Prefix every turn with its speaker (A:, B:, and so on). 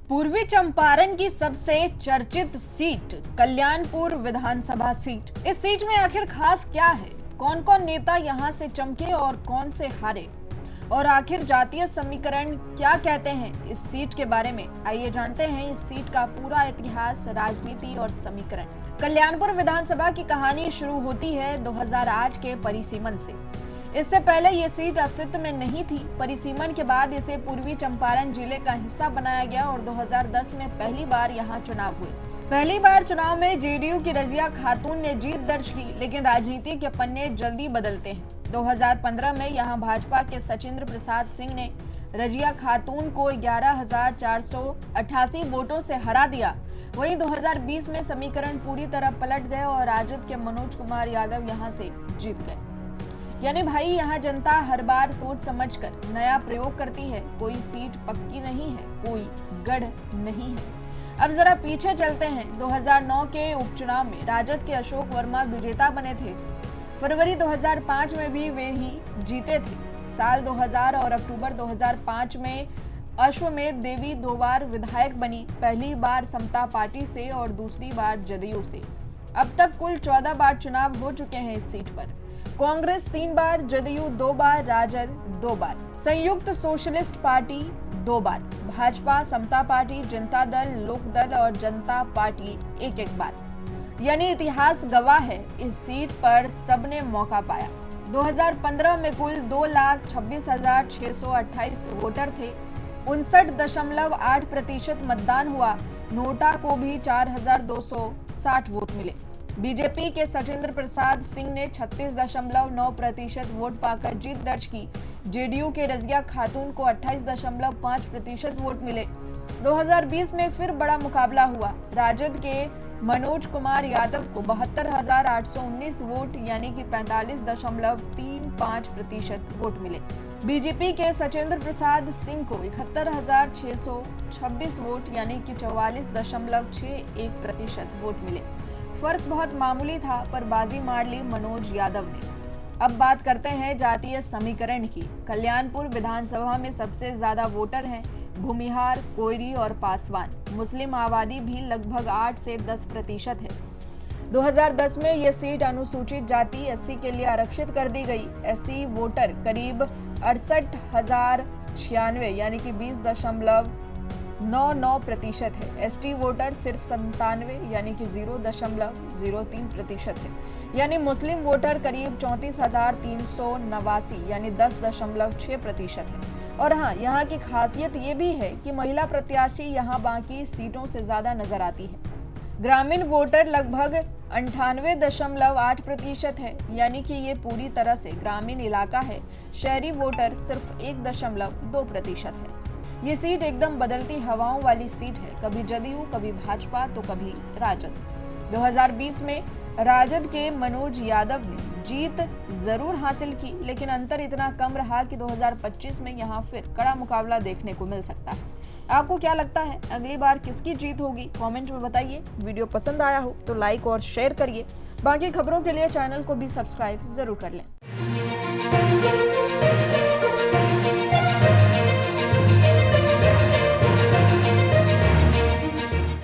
A: पूर्वी चंपारण की सबसे चर्चित सीट कल्याणपुर विधानसभा सीट। इस सीट में आखिर खास क्या है? कौन कौन नेता यहां से चमके और कौन से हारे? और आखिर जातीय समीकरण क्या कहते हैं इस सीट के बारे में? आइए जानते हैं इस सीट का पूरा इतिहास, राजनीति और समीकरण। कल्याणपुर विधानसभा की कहानी शुरू होती है 2008 के परिसीमन से। इससे पहले ये सीट अस्तित्व में नहीं थी। परिसीमन के बाद इसे पूर्वी चंपारण जिले का हिस्सा बनाया गया और 2010 में पहली बार यहाँ चुनाव हुए। पहली बार चुनाव में जेडीयू की रजिया खातून ने जीत दर्ज की, लेकिन राजनीति के पन्ने जल्दी बदलते हैं। 2015 में यहाँ भाजपा के सचिंद्र प्रसाद सिंह ने रजिया खातून को 11,488 वोटों से हरा दिया। वहीं 2020 में समीकरण पूरी तरह पलट गए और राजद के मनोज कुमार यादव यहाँ से जीत गए। यानी भाई यहाँ जनता हर बार सोच समझकर नया प्रयोग करती है। कोई सीट पक्की नहीं है, कोई गढ़ नहीं है। अब जरा पीछे चलते हैं। 2009 के उपचुनाव में राजद के अशोक वर्मा विजेता बने थे। फरवरी 2005 में भी वे ही जीते थे। साल 2000 और अक्टूबर 2005 में अश्वमेध देवी 2 बार विधायक बनी, पहली बार समता पार्टी से और दूसरी बार जदयू से। अब तक कुल 14 बार चुनाव हो चुके हैं इस सीट पर। कांग्रेस 3 बार, जदयू 2 बार, राजद 2 बार, संयुक्त सोशलिस्ट पार्टी 2 बार, भाजपा, समता पार्टी, जनता दल, लोक दल और जनता पार्टी 1-1 बार। यानी इतिहास गवाह है, इस सीट पर सबने मौका पाया। 2015 में कुल 2,26,628 वोटर थे। 59.8% मतदान हुआ। नोटा को भी 4,260 वोट मिले। बीजेपी के सचिंद्र प्रसाद सिंह ने 36.9% वोट पाकर जीत दर्ज की। जेडीयू के रजिया खातून को 28.5% वोट मिले। 2020 में फिर बड़ा मुकाबला हुआ। राजद के मनोज कुमार यादव को 72,819 वोट यानी कि 45.35% वोट मिले। बीजेपी के सचिंद्र प्रसाद सिंह को 71,626 वोट यानी कि 44.61% वोट मिले। फर्क बहुत मामूली था, पर बाजी मार ली मनोज यादव ने। अब बात करते हैं जातीय समीकरण की। कल्याणपुर विधानसभा में सबसे ज्यादा वोटर हैं भूमिहार, कोयरी और पासवान। मुस्लिम आबादी भी लगभग 8 से 10% है। 2010 में यह सीट अनुसूचित जाति एससी के लिए आरक्षित कर दी गई। एससी वोटर करीब 68,096 यानी कि 20.99% है। एसटी वोटर सिर्फ 97 यानी कि 0.03% है। यानी मुस्लिम वोटर करीब 34,389 यानी 10.6% है। और हाँ, यहाँ की खासियत ये भी है कि महिला प्रत्याशी यहाँ बाकी सीटों से ज्यादा नजर आती है। ग्रामीण वोटर लगभग 98.8% है, यानी कि ये पूरी तरह से ग्रामीण इलाका है। शहरी वोटर सिर्फ 1.2% है। ये सीट एकदम बदलती हवाओं वाली सीट है, कभी जदयू, कभी भाजपा तो कभी राजद। 2020 में राजद के मनोज यादव ने जीत जरूर हासिल की, लेकिन अंतर इतना कम रहा कि 2025 में यहाँ फिर कड़ा मुकाबला देखने को मिल सकता है। आपको क्या लगता है, अगली बार किसकी जीत होगी? कमेंट में बताइए। वीडियो पसंद आया हो तो लाइक और शेयर करिए। बाकी खबरों के लिए चैनल को भी सब्सक्राइब जरूर कर लें।